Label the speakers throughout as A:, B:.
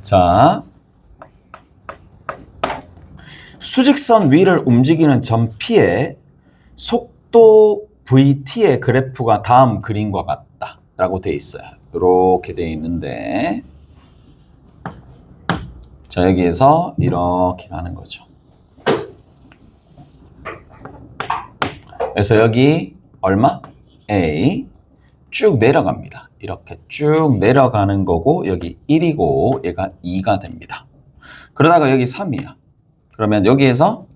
A: 자, 수직선 위를 움직이는 점 P의 속도 VT의 그래프가 다음 그림과 같다 라고 되어 있어요. 이렇게 되어 있는데, 자, 여기에서 이렇게 가는 거죠. 그래서 여기 얼마? A 쭉 내려갑니다. 이렇게 쭉 내려가는 거고, 여기 1이고 얘가 2가 됩니다. 그러다가 여기 3이야. 그러면 여기에서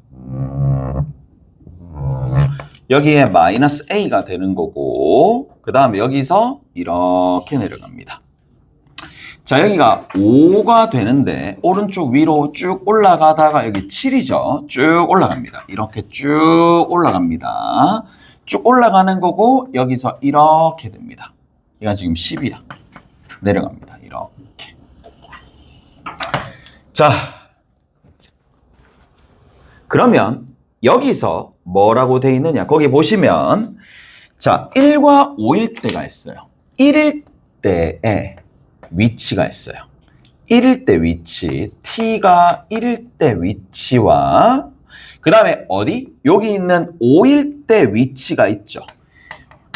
A: 여기에 마이너스 A가 되는 거고, 그 다음에 여기서 이렇게 내려갑니다. 자, 여기가 5가 되는데 오른쪽 위로 쭉 올라가다가 여기 7이죠. 쭉 올라갑니다. 이렇게 쭉 올라갑니다. 쭉 올라가는 거고 여기서 이렇게 됩니다. 얘가 지금 10이야. 내려갑니다. 이렇게. 자, 그러면 여기서 뭐라고 돼 있느냐? 거기 보시면 자, 1과 5일 때가 있어요. 1일 때에 위치가 있어요. 1일 때 위치, t가 1일 때 위치와 그 다음에 어디? 여기 있는 5일 때 위치가 있죠.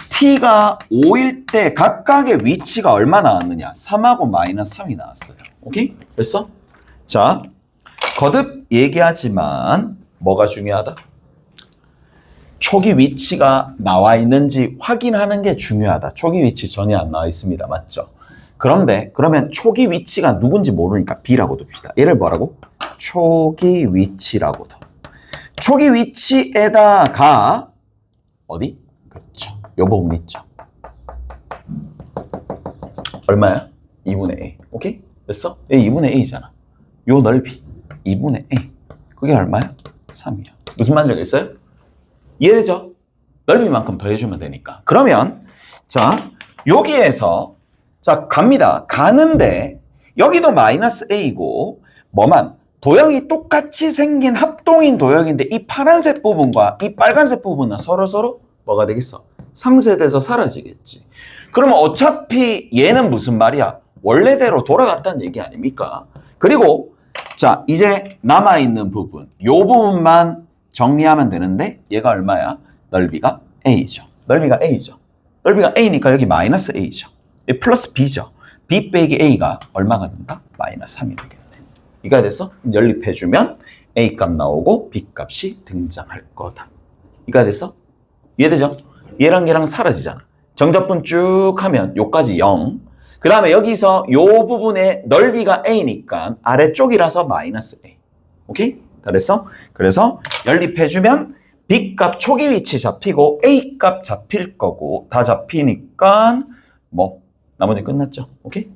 A: t가 5일 때 각각의 위치가 얼마 나왔느냐? 3하고 마이너스 3이 나왔어요. 오케이? 됐어? 자, 거듭 얘기하지만 뭐가 중요하다? 초기 위치가 나와 있는지 확인하는 게 중요하다. 초기 위치 전혀 안 나와 있습니다. 맞죠? 그런데 그러면 초기 위치가 누군지 모르니까 B라고 둡시다. 얘를 뭐라고? 초기 위치라고 둬. 초기 위치에다가 어디? 그렇죠. 요 부분 있죠. 얼마야? 2분의 A. 오케이? 됐어? 얘 2분의 A잖아. 요 넓이 2분의 A. 그게 얼마야? 3이야. 무슨 말인지 알겠어요? 이해되죠? 넓이만큼 더해주면 되니까. 그러면 자, 여기에서 자, 갑니다. 가는데 여기도 마이너스 A고 뭐만 도형이 똑같이 생긴 합동인 도형인데 이 파란색 부분과 이 빨간색 부분은 서로 뭐가 되겠어? 상쇄돼서 사라지겠지. 그러면 어차피 얘는 무슨 말이야? 원래대로 돌아갔다는 얘기 아닙니까? 그리고 자, 이제 남아있는 부분 요 부분만 정리하면 되는데 얘가 얼마야? 넓이가 A죠. 넓이가 A죠. 넓이가 A니까 여기 마이너스 A죠. 플러스 B죠. B 빼기 A가 얼마가 된다? 마이너스 3이 되겠네. 이가 돼서 연립해주면 A 값 나오고 B 값이 등장할 거다. 이가 돼서 이해되죠? 얘랑 얘랑 사라지잖아. 정적분 쭉 하면 요까지 0. 그 다음에 여기서 요 부분의 넓이가 A니까 아래쪽이라서 마이너스 A. 오케이? 다 됐어? 그래서 연립해주면 B 값 초기 위치 잡히고 A 값 잡힐 거고 다 잡히니까 뭐 나머지 끝났죠. 오케이?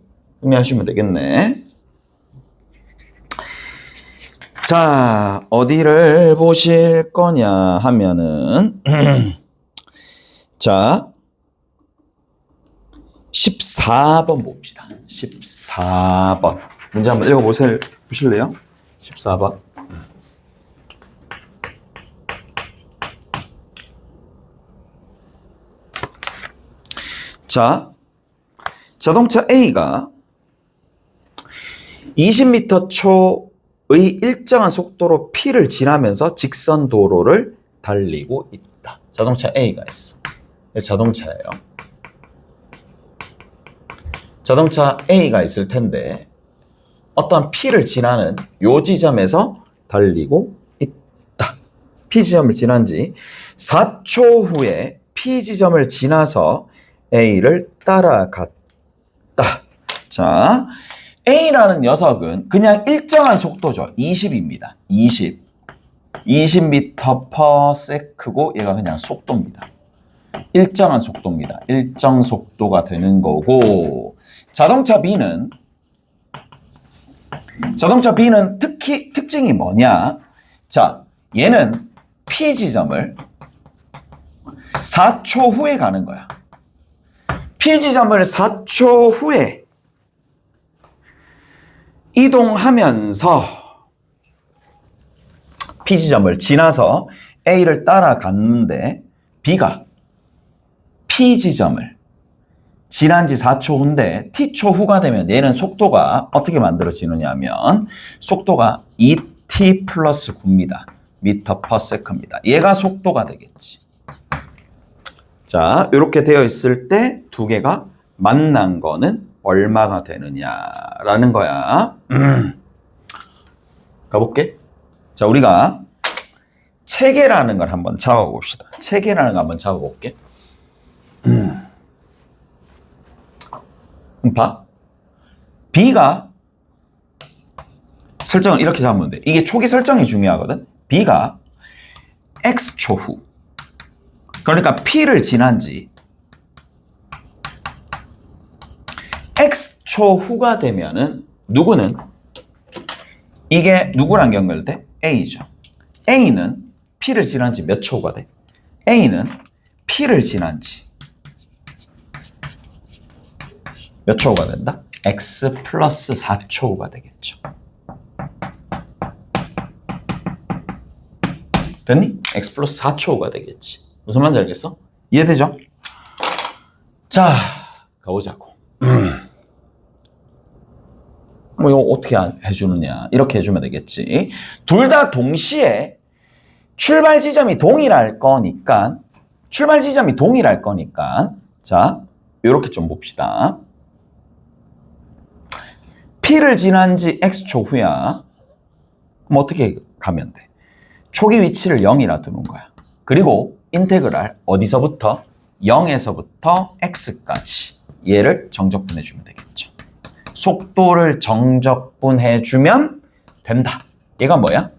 A: 정리하시면 되겠네. 자, 어디를 보실 거냐 하면은 자, 14번 봅시다. 14번. 문제 한번 읽어보실래요? 14번. 자, 자동차 A가 20m 초의 일정한 속도로 P를 지나면서 직선 도로를 달리고 있다. 자동차 A가 있어. 자동차예요. 자동차 A가 있을 텐데 어떠한 P를 지나는 요 지점에서 달리고 있다. P 지점을 지난 지 4초 후에 P 지점을 지나서 A를 따라갔다. 자, A라는 녀석은 그냥 일정한 속도죠. 20입니다. 20. 20m/s고 얘가 그냥 속도입니다. 일정한 속도입니다. 일정 속도가 되는 거고 자동차 B는 특징이 뭐냐? 자, 얘는 P 지점을 4초 후에 가는 거야. P 지점을 4초 후에 이동하면서 P 지점을 지나서 A를 따라갔는데 B가 P 지점을 지난 지 4초 후인데 t초 후가 되면 얘는 속도가 어떻게 만들어지느냐 하면 속도가 2t 플러스 9입니다. 미터 퍼 세컨입니다. 얘가 속도가 되겠지. 자, 이렇게 되어 있을 때 두 개가 만난 거는 얼마가 되느냐라는 거야. 가볼게. 자, 우리가 체계라는 걸 한번 잡아봅시다. 체계라는 걸 한번 잡아볼게. 봐. B가 설정을 이렇게 잡으면 돼. 이게 초기 설정이 중요하거든. B가 X초 후. 그러니까 P를 지난지 X초 후가 되면은 누구는 이게 누구랑 연결돼? A죠. A는 P를 지난지 몇 초가 돼? A는 P를 지난지 몇 초가 된다? X 플러스 4초가 되겠죠. 됐니? X 플러스 4초가 되겠지. 무슨 말인지 알겠어? 이해되죠? 자, 가보자고. 뭐 이거 어떻게 해주느냐? 이렇게 해주면 되겠지. 둘 다 동시에 출발 지점이 동일할 거니까 자, 이렇게 좀 봅시다. P를 지난 지 X초 후야. 그럼 어떻게 가면 돼? 초기 위치를 0이라 두는 거야. 그리고 인테그랄 어디서부터? 0에서부터 X까지 얘를 정적분해주면 되겠죠. 속도를 정적분해주면 된다. 얘가 뭐야?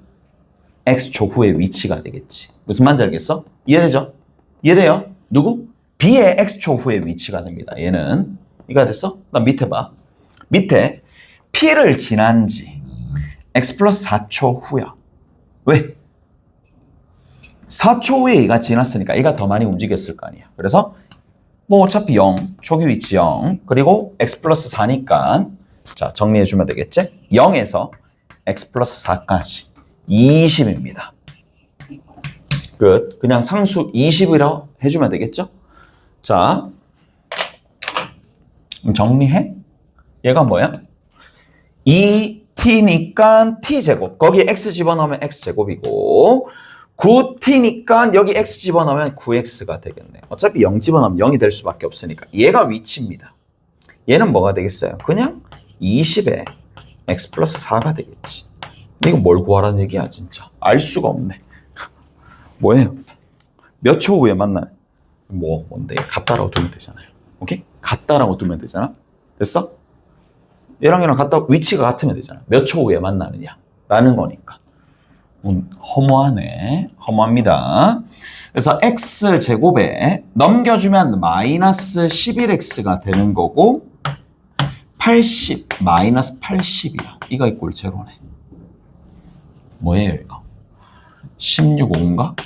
A: X초 후의 위치가 되겠지. 무슨 말인지 알겠어? 이해되죠? 이해돼요? 누구? B의 X초 후의 위치가 됩니다. 얘는 이해가 됐어? 나 밑에 봐. 밑에 P를 지난 지 X 플러스 4초 후야. 왜? 4초 후에 얘가 지났으니까 얘가 더 많이 움직였을 거 아니야. 그래서 뭐 어차피 0, 초기 위치 0, 그리고 X 플러스 4니까 자, 정리해주면 되겠지? 0에서 X 플러스 4까지 20입니다. 끝. 그냥 상수 20이라고 해주면 되겠죠? 자, 그럼 정리해. 얘가 뭐야? 2t니까 t제곱. 거기에 x 집어넣으면 x제곱이고 9t니까 여기 x 집어넣으면 9x가 되겠네. 어차피 0 집어넣으면 0이 될 수밖에 없으니까 얘가 위치입니다. 얘는 뭐가 되겠어요? 그냥 20에 x 플러스 4가 되겠지. 근데 이거 뭘 구하라는 얘기야 진짜. 알 수가 없네. 뭐예요? 몇 초 후에 만나요? 뭔데? 같다라고 두면 되잖아요. 오케이? 같다라고 두면 되잖아. 됐어? 얘랑 얘랑 같다 위치가 같으면 되잖아. 몇 초 후에 만나느냐 라는 거니까. 허무하네. 허무합니다. 그래서 x제곱에 넘겨주면 마이너스 11x가 되는 거고 80 마이너스 80이야. 이거 이꼴 제로네. 뭐예요 이거? 16인가?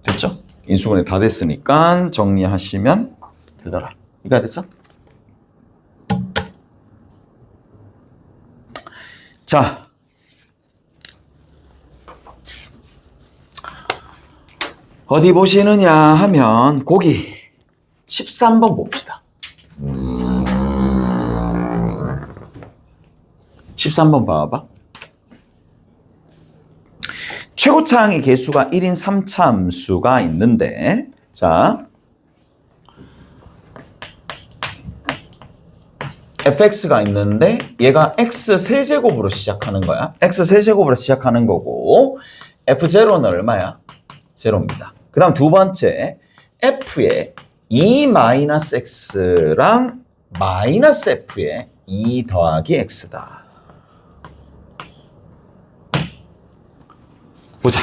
A: 됐죠? 인수분해 다 됐으니까 정리하시면 되더라. 이거 됐어? 자, 어디 보시느냐 하면 거기 13번 봅시다. 13번 봐봐. 최고차항의 개수가 1인 3차 함수가 있는데 자 fx가 있는데 얘가 x 세제곱으로 시작하는 거야. x 세제곱으로 시작하는 거고 f0는 얼마야? 제로입니다. 그 다음 두 번째 f에 2-x랑 마이너스 f에 2 더하기 x다. 보자.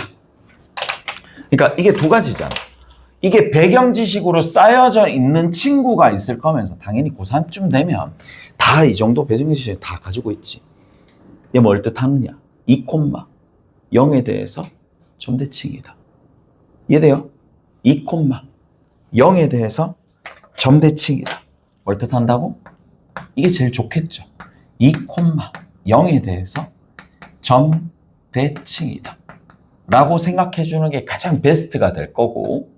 A: 그러니까 이게 두 가지잖아. 이게 배경 지식으로 쌓여져 있는 친구가 있을 거면서 당연히 고3쯤 되면 다 이 정도 배경 지식 다 가지고 있지. 얘 뭘 뜻하느냐? 2,0에 대해서 점대칭이다. 이해돼요? 2,0에 대해서 점대칭이다. 뭘 뜻한다고? 이게 제일 좋겠죠. 2,0에 대해서 점대칭이다. 라고 생각해 주는 게 가장 베스트가 될 거고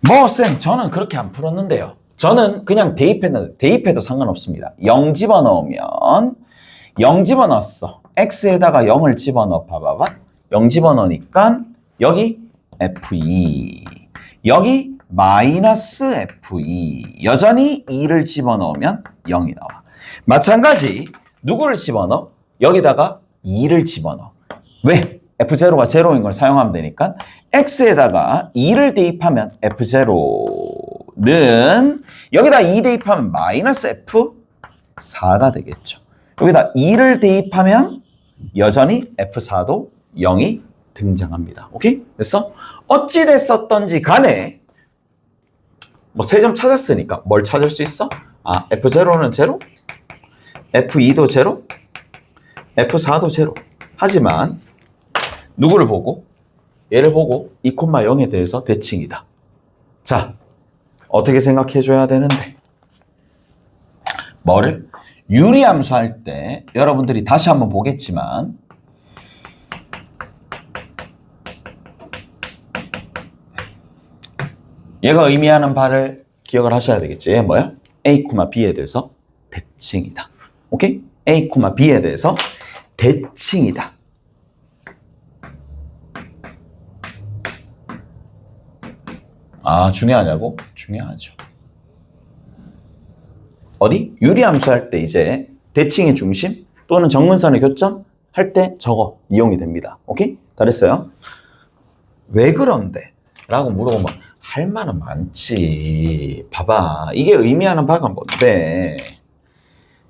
A: 뭐 쌤 저는 그렇게 안 풀었는데요. 저는 그냥 대입했는데 대입해도 상관없습니다. 0 집어넣으면 0 집어넣었어. x에다가 0을 집어넣어 봐봐봐. 0 집어넣으니까 여기 f2 여기 마이너스 f2 여전히 2를 집어넣으면 0이 나와. 마찬가지 누구를 집어넣어? 여기다가 2를 집어넣어. 왜? f0가 제로인 걸 사용하면 되니까 x에다가 2를 대입하면 f0는 여기다 2 대입하면 마이너스 f4가 되겠죠. 여기다 2를 대입하면 여전히 f4도 0이 등장합니다. 오케이? 그래서 어찌 됐었던지 간에 뭐 3점 찾았으니까 뭘 찾을 수 있어? 아, f0는 제로, f2도 제로, f4도 제로. 하지만 누구를 보고? 얘를 보고 2,0에 대해서 대칭이다. 자, 어떻게 생각해 줘야 되는데? 뭐를? 유리함수 할 때 여러분들이 다시 한번 보겠지만 얘가 의미하는 바를 기억을 하셔야 되겠지. 얘 뭐야? A, B에 대해서 대칭이다. 오케이? A, B에 대해서 대칭이다. 아, 중요하냐고? 중요하죠. 어디? 유리함수 할 때 이제 대칭의 중심 또는 정근선의 교점 할 때 저거 이용이 됩니다. 오케이? 다 됐어요? 왜 그런데? 라고 물어보면 할 말은 많지. 봐봐. 이게 의미하는 바가 뭔데?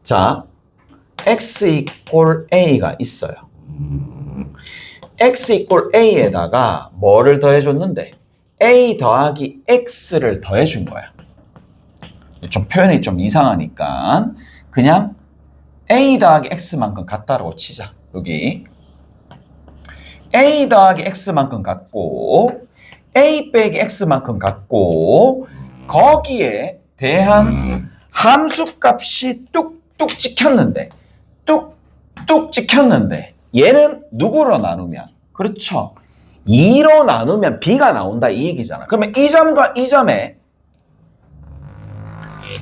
A: 자, x 이꼴 a가 있어요. x 이꼴 a에다가 뭐를 더해줬는데? a 더하기 x를 더해준 거야. 좀 표현이 좀 이상하니까 그냥 a 더하기 x만큼 같다라고 치자. 여기 a 더하기 x만큼 같고 a 빼기 x만큼 같고 거기에 대한 함수값이 뚝뚝 찍혔는데 뚝뚝 찍혔는데 얘는 누구로 나누면? 그렇죠. 2로 나누면 b가 나온다 이 얘기잖아. 그러면 이 점과 이 점에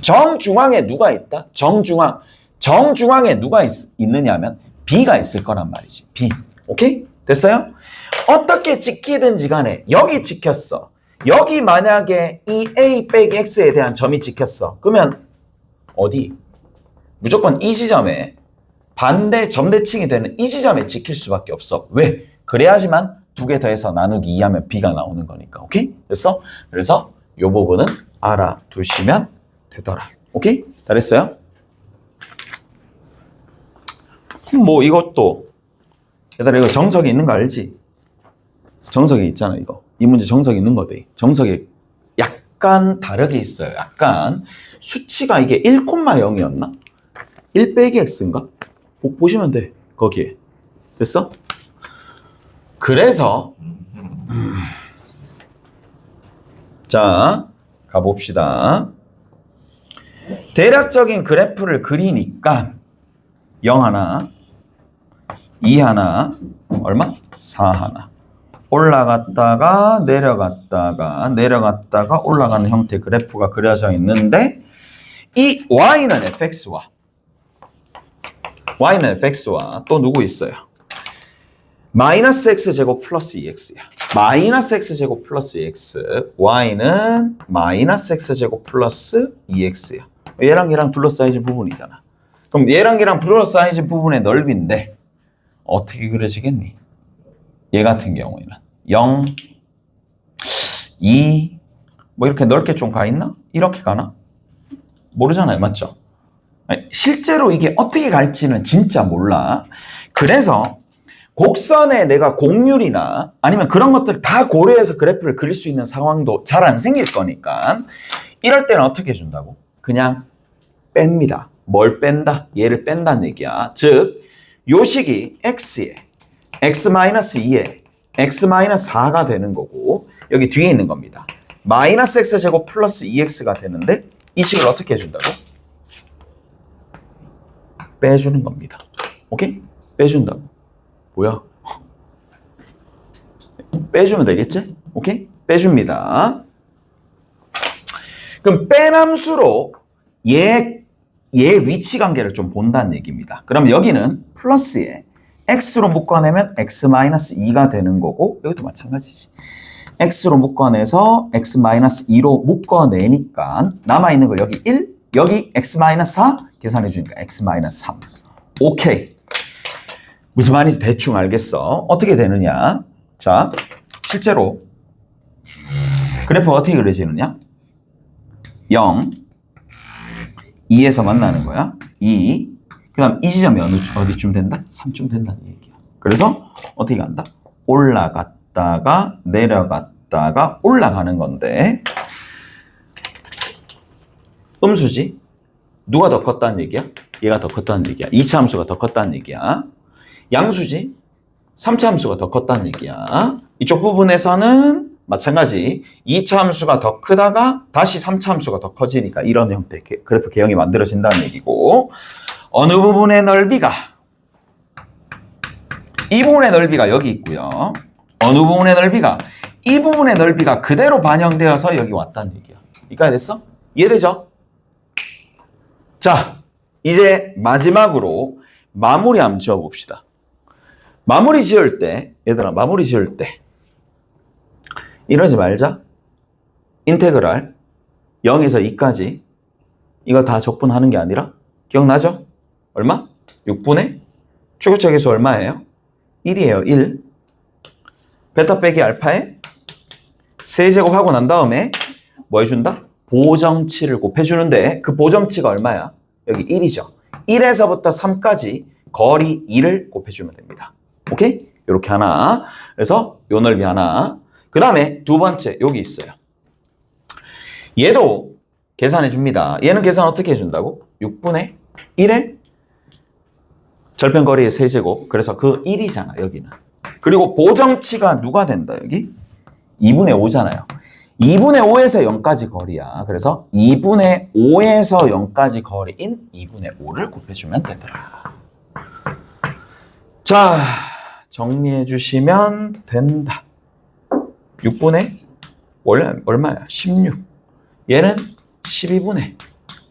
A: 정중앙에 누가 있다? 정중앙에 누가 있느냐면 b가 있을 거란 말이지. b. 오케이? 됐어요? 어떻게 찍히든지 간에 여기 찍혔어. 여기 만약에 이 a 빼기 x에 대한 점이 찍혔어. 그러면 어디? 무조건 이 지점에 반대 점대칭이 되는 이 지점에 찍힐 수밖에 없어. 왜? 그래야지만 두 개 더해서 나누기 2하면 b가 나오는 거니까. 오케이? 됐어? 그래서 이 부분은 알아두시면 되더라. 오케이? 잘했어요? 뭐 이것도 얘들아 이거 정석이 있는 거 알지? 정석이 있잖아 이거. 이 문제 정석이 있는 거대. 정석이 약간 다르게 있어요. 약간 수치가 이게 1,0이었나? 1 빼기 x인가? 보시면 돼. 거기에. 됐어? 그래서 자 가봅시다. 대략적인 그래프를 그리니까 0 하나, 2 하나, 얼마? 4 하나. 올라갔다가 내려갔다가 올라가는 형태의 그래프가 그려져 있는데 이 y는 fx와 또 누구 있어요? 마이너스 x제곱 플러스 2x야. 마이너스 x제곱 플러스 2x y는 마이너스 x제곱 플러스 2x야. 얘랑 얘랑 둘러싸여진 부분이잖아. 그럼 얘랑 얘랑 둘러싸여진 부분의 넓이인데 어떻게 그려지겠니? 얘 같은 경우에는 0, 2, 뭐 이렇게 넓게 좀 가 있나? 이렇게 가나? 모르잖아요. 맞죠? 아니, 실제로 이게 어떻게 갈지는 진짜 몰라. 그래서 곡선에 내가 곡률이나 아니면 그런 것들을 다 고려해서 그래프를 그릴 수 있는 상황도 잘 안 생길 거니까 이럴 때는 어떻게 해준다고? 그냥 뺍니다. 뭘 뺀다? 얘를 뺀다는 얘기야. 즉, 요 식이 x에 x-2에 x-4가 되는 거고 여기 뒤에 있는 겁니다. 마이너스 x제곱 플러스 2x가 되는데 이 식을 어떻게 해준다고? 빼주는 겁니다. 오케이? 빼준다고. 뭐야? 빼주면 되겠지? 오케이? 빼줍니다. 그럼 빼함수로 얘 위치 관계를 좀 본다는 얘기입니다. 그럼 여기는 플러스에 x로 묶어내면 x-2가 되는 거고 여기도 마찬가지지. x로 묶어내서 x-2로 묶어내니까 남아있는 거 여기 1, 여기 x-4 계산해 주니까 x-3. 오케이. 무슨 말인지 대충 알겠어. 어떻게 되느냐. 자, 실제로 그래프가 어떻게 그려지느냐. 0, 2에서 만나는 거야. 2, 그 다음 이 지점이 어디쯤 된다? 3쯤 된다는 얘기야. 그래서 어떻게 간다? 올라갔다가 내려갔다가 올라가는 건데 음수지? 누가 더 컸다는 얘기야? 얘가 더 컸다는 얘기야. 2차 함수가 더 컸다는 얘기야. 양수지? 3차 함수가 더 컸다는 얘기야. 이쪽 부분에서는 마찬가지 2차 함수가 더 크다가 다시 3차 함수가 더 커지니까 이런 형태의 그래프 개형이 만들어진다는 얘기고 어느 부분의 넓이가 이 부분의 넓이가 여기 있고요. 어느 부분의 넓이가 이 부분의 넓이가 그대로 반영되어서 여기 왔다는 얘기야. 이해가 됐어? 이해되죠? 자, 이제 마지막으로 마무리 한번 지어봅시다. 마무리 지을 때 얘들아 마무리 지을 때 이러지 말자. 인테그랄 0에서 2까지 이거 다 적분하는 게 아니라 기억나죠? 얼마? 6분의 최고차 계수 얼마예요? 1이에요. 1. 베타 빼기 알파에 세제곱하고 난 다음에 뭐 해준다? 보정치를 곱해주는데 그 보정치가 얼마야? 여기 1이죠. 1에서부터 3까지 거리 2를 곱해주면 됩니다. 오케이? 이렇게 하나. 그래서 요 넓이 하나. 그 다음에 두 번째 여기 있어요. 얘도 계산해 줍니다. 얘는 계산 어떻게 해준다고? 6분의 1에 절편거리의 세제곱. 그래서 그 1이잖아 여기는. 그리고 보정치가 누가 된다 여기? 2분의 5잖아요. 2분의 5에서 0까지 거리야. 그래서 2분의 5에서 0까지 거리인 2분의 5를 곱해주면 되더라. 자, 정리해 주시면 된다. 6분의 원래 얼마야? 16. 얘는 12분의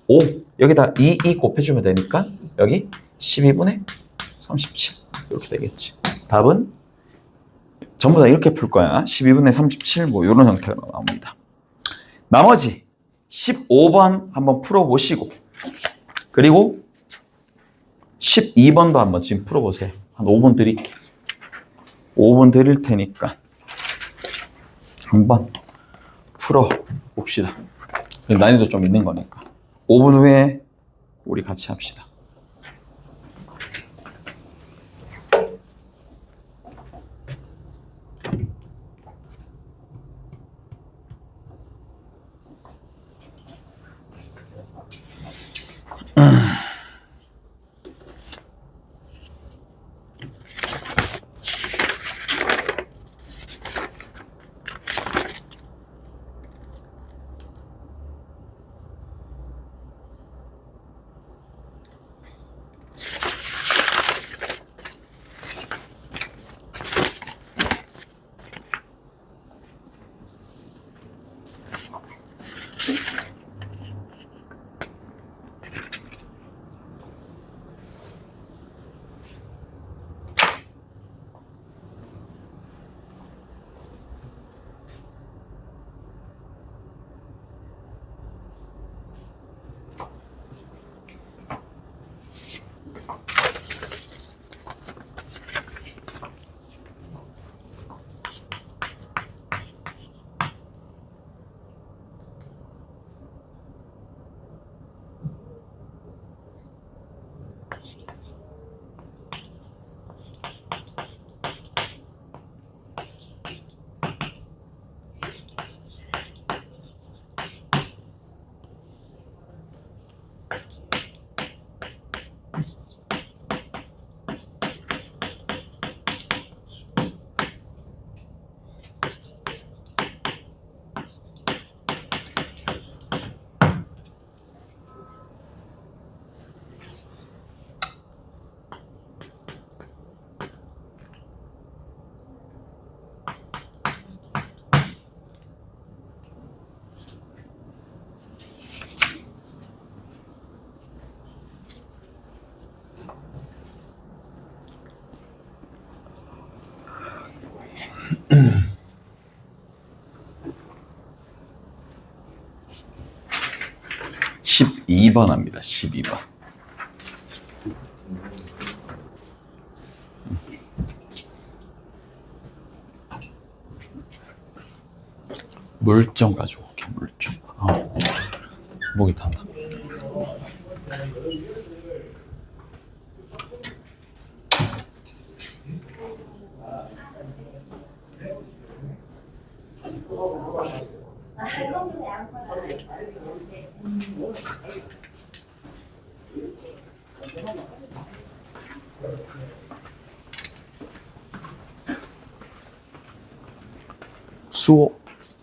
A: 5. 여기다 2 곱해주면 되니까 여기 12분의 37. 이렇게 되겠지. 답은 전부 다 이렇게 풀 거야. 12분의 37 뭐 이런 형태로 나옵니다. 나머지 15번 한번 풀어보시고 그리고 12번도 한번 지금 풀어보세요. 한 5분 드릴게요. 5분 드릴 테니까 한번 풀어봅시다. 난이도 좀 있는 거니까. 5분 후에 우리 같이 합시다. (12번) 합니다. 12번. 물 좀 가지고 올게. 물 좀. 목이 탄다. 수호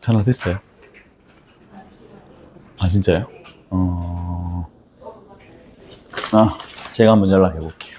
A: 전화 됐어요? 아 진짜요? 제가 한번 연락해 볼게요.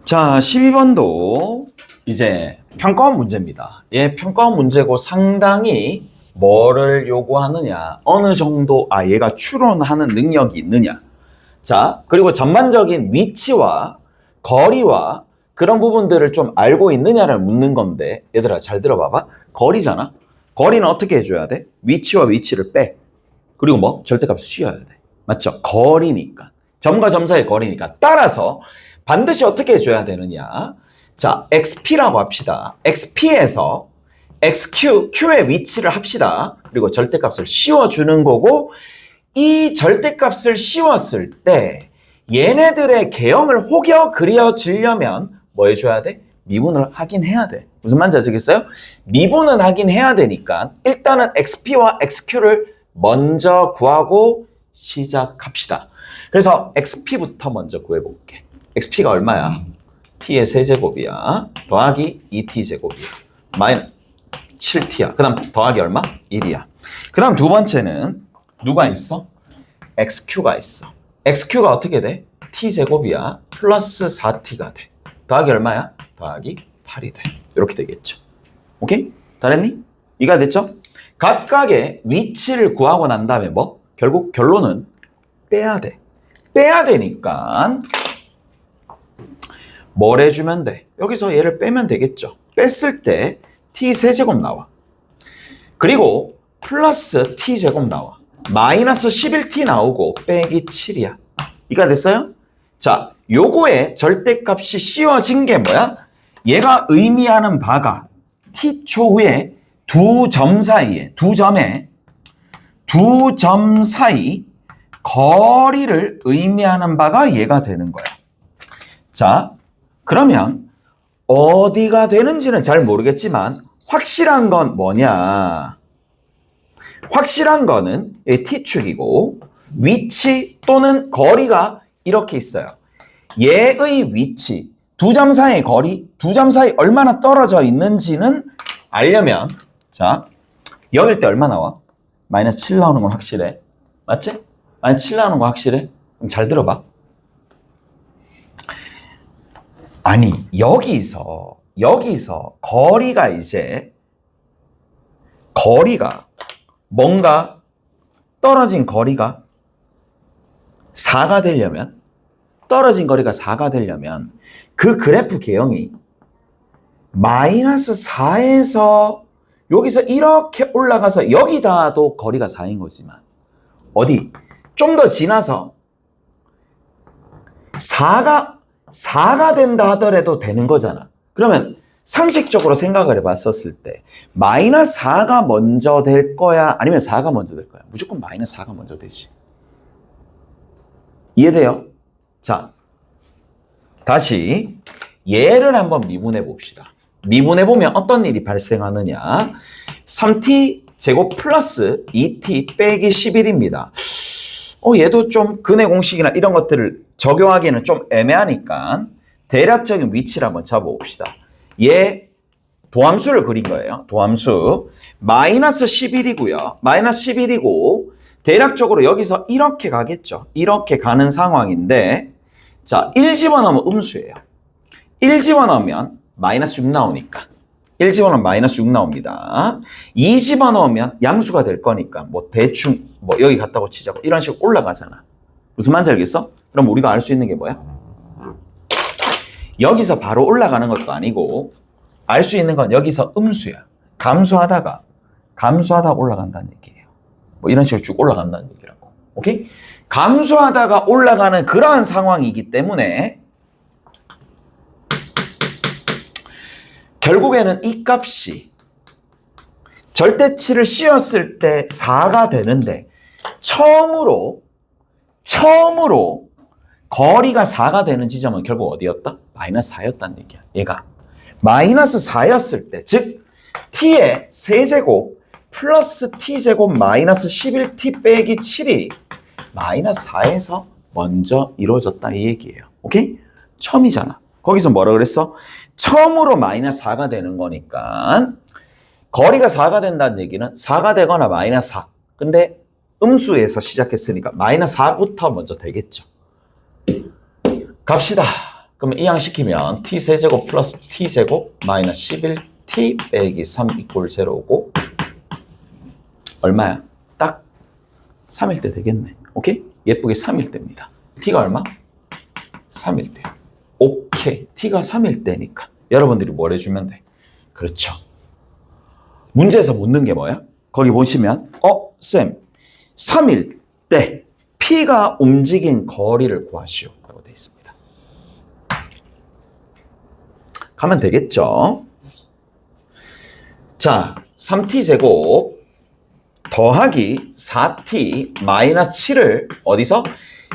A: 자, 12번도 이제 평가원 문제입니다. 예, 평가원 문제고 상당히 뭐를 요구하느냐, 어느 정도 얘가 추론하는 능력이 있느냐. 자, 그리고 전반적인 위치와 거리와 그런 부분들을 좀 알고 있느냐를 묻는 건데, 얘들아 잘 들어봐봐. 거리잖아. 거리는 어떻게 해줘야 돼? 위치와 위치를 빼. 그리고 뭐? 절대값을 씌워야 돼. 맞죠? 거리니까. 점과 점 사이의 거리니까. 따라서 반드시 어떻게 해줘야 되느냐. 자, XP라고 합시다. XP에서 XQ, Q의 위치를 합시다. 그리고 절대값을 씌워주는 거고, 이 절대값을 씌웠을 때 얘네들의 개형을 혹여 그려주려면 뭐 해줘야 돼? 미분을 하긴 해야 돼. 무슨 말인지 아시겠어요? 미분은 하긴 해야 되니까 일단은 XP와 XQ를 먼저 구하고 시작합시다. 그래서 XP부터 먼저 구해볼게. XP가 얼마야? T의 세제곱이야. 더하기 2T제곱이야. 마이너스 7T야. 그 다음 더하기 얼마? 1이야. 그 다음 두 번째는 누가 있어? XQ가 있어. XQ가 어떻게 돼? T제곱이야. 플러스 4T가 돼. 더하기 얼마야? 더하기 8이 돼. 이렇게 되겠죠. 오케이? 다 됐니? 이해가 됐죠? 각각의 위치를 구하고 난 다음에 뭐? 결국 결론은 빼야 돼. 빼야 되니까 뭘 해주면 돼? 여기서 얘를 빼면 되겠죠. 뺐을 때 T세제곱 나와. 그리고 플러스 T제곱 나와. 마이너스 11T 나오고 빼기 7이야. 이해가 됐어요? 자, 요거의 절대값이 씌워진 게 뭐야? 얘가 의미하는 바가 T초 후에 두 점 사이에, 두 점 사이 거리를 의미하는 바가 얘가 되는 거야. 자, 그러면 어디가 되는지는 잘 모르겠지만 확실한 건 뭐냐? 확실한 거는 T축이고 위치 또는 거리가 이렇게 있어요. 얘의 위치, 두 점 사이의 거리, 두 점 사이 얼마나 떨어져 있는지는 알려면 자, 0일 때 얼마 나와? 마이너스 7 나오는 건 확실해. 맞지? 마이너스 7 나오는 건 확실해? 그럼 잘 들어봐. 아니, 여기서 거리가 이제 뭔가 떨어진 거리가 4가 되려면 떨어진 거리가 4가 되려면 그 그래프 개형이 마이너스 4에서 여기서 이렇게 올라가서 여기다도 거리가 4인 거지만 어디 좀 더 지나서 4가 된다 하더라도 되는 거잖아. 그러면 상식적으로 생각을 해봤었을 때 마이너스 4가 먼저 될 거야? 아니면 4가 먼저 될 거야? 무조건 마이너스 4가 먼저 되지. 이해돼요? 자, 다시 얘를 한번 미분해 봅시다. 미분해 보면 어떤 일이 발생하느냐. 3t 제곱 플러스 2t 빼기 11입니다. 얘도 좀 근의 공식이나 이런 것들을 적용하기에는 좀 애매하니까 대략적인 위치를 한번 잡아봅시다. 얘 도함수를 그린 거예요. 도함수. 마이너스 11이고요. 마이너스 11이고 대략적으로 여기서 이렇게 가겠죠. 이렇게 가는 상황인데 자, 1 집어넣으면 음수예요. 1 집어넣으면 마이너스 6 나오니까 1 집어넣으면 마이너스 6 나옵니다. 2 집어넣으면 양수가 될 거니까 뭐 대충 뭐 여기 갔다고 치자고 이런 식으로 올라가잖아. 무슨 말인지 알겠어? 그럼 우리가 알 수 있는 게 뭐야? 여기서 바로 올라가는 것도 아니고 알 수 있는 건 여기서 음수야. 감소하다가 올라간다는 얘기예요. 뭐 이런 식으로 쭉 올라간다는 얘기라고. 오케이? 감소하다가 올라가는 그러한 상황이기 때문에 결국에는 이 값이 절대치를 씌웠을 때 4가 되는데 처음으로 거리가 4가 되는 지점은 결국 어디였다? 마이너스 4였다는 얘기야. 얘가 마이너스 4였을 때, 즉 t의 세제곱 플러스 t제곱 마이너스 11t 빼기 7이 마이너스 4에서 먼저 이루어졌다 이 얘기예요. 오케이? 처음이잖아. 거기서 뭐라 그랬어? 처음으로 마이너스 4가 되는 거니까 거리가 4가 된다는 얘기는 4가 되거나 마이너스 4. 근데 음수에서 시작했으니까 마이너스 4부터 먼저 되겠죠. 갑시다. 그러면 이항시키면 t세제곱 플러스 t제곱 마이너스 11t 빼기 3 이꼴 0고 얼마야? 딱 3일 때 되겠네. 오케이? 예쁘게 3일 때입니다. t가 얼마? 3일 때. 오케이. t가 3일 때니까 여러분들이 뭘 해주면 돼? 그렇죠. 문제에서 묻는 게 뭐야? 거기 보시면 쌤 3일 때 P가 움직인 거리를 구하시오 라고 되어 있습니다. 가면 되겠죠? 자, 3t제곱 더하기 4t 마이너스 7을 어디서?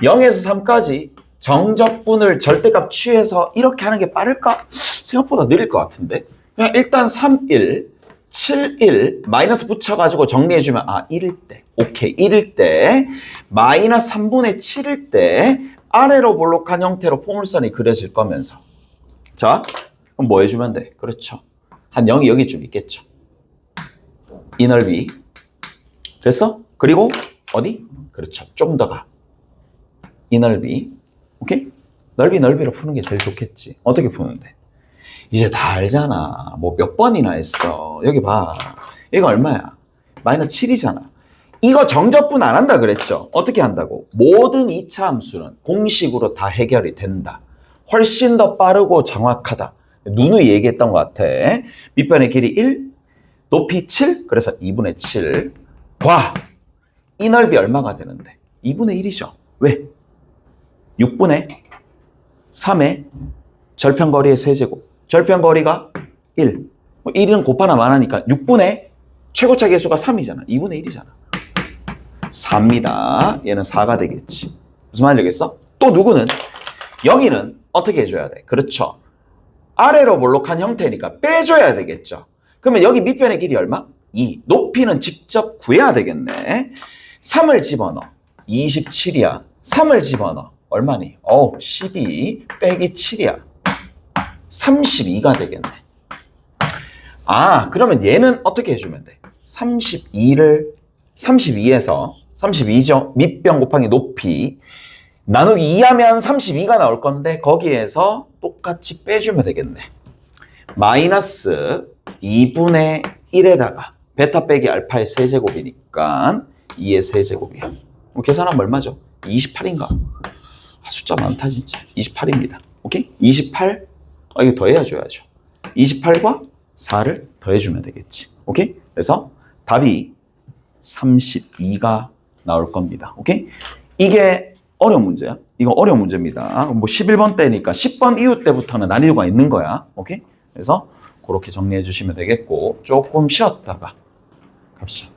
A: 0에서 3까지 정적분을 절대값 취해서 이렇게 하는 게 빠를까? 생각보다 느릴 것 같은데 그냥 일단 3, 1, 7, 1 마이너스 붙여가지고 정리해주면 1일 때 오케이 1일 때 마이너스 3분의 7일 때 아래로 볼록한 형태로 포물선이 그려질 거면서 자 그럼 뭐 해주면 돼? 그렇죠. 한 0이 여기쯤 있겠죠. 이 넓이 됐어? 그리고 어디? 그렇죠. 좀 더 가. 이 넓이 오케이? 넓이로 푸는 게 제일 좋겠지. 어떻게 푸는데? 이제 다 알잖아. 뭐 몇 번이나 했어. 여기 봐. 이거 얼마야? 마이너스 7이잖아. 이거 정적분 안 한다 그랬죠? 어떻게 한다고? 모든 2차 함수는 공식으로 다 해결이 된다. 훨씬 더 빠르고 정확하다. 누누이 얘기했던 것 같아. 밑변의 길이 1, 높이 7, 그래서 2분의 7. 과! 이 넓이 얼마가 되는데? 2분의 1이죠. 왜? 6분의 3의 절편거리의 세제곱. 절편거리가 1. 1은 곱하나 마나니까 6분의 최고차 계수가 3이잖아. 2분의 1이잖아. 4입니다. 얘는 4가 되겠지. 무슨 말인지 알겠어? 또 누구는? 여기는 어떻게 해줘야 돼? 그렇죠. 아래로 볼록한 형태니까 빼줘야 되겠죠. 그러면 여기 밑변의 길이 얼마? 2. 높이는 직접 구해야 되겠네. 3을 집어넣어. 27이야. 3을 집어넣어. 얼마니? 12 빼기 7이야. 32가 되겠네. 그러면 얘는 어떻게 해주면 돼? 32에서 32죠. 밑변 곱하기 높이 나누기 2하면 32가 나올 건데 거기에서 똑같이 빼주면 되겠네. 마이너스 2분의 1에다가 베타 빼기 알파의 세제곱이니까 2의 세제곱이야. 계산하면 얼마죠? 28인가? 숫자 많다 진짜. 28입니다. 오케이? 28 이거 더해줘야죠. 28과 4를 더해주면 되겠지. 오케이? 그래서 답이 32가 나올 겁니다. 오케이? 이게 어려운 문제야. 이거 어려운 문제입니다. 뭐 11번 때니까 10번 이후 때부터는 난이도가 있는 거야. 오케이? 그래서 그렇게 정리해 주시면 되겠고 조금 쉬었다가 갑시다.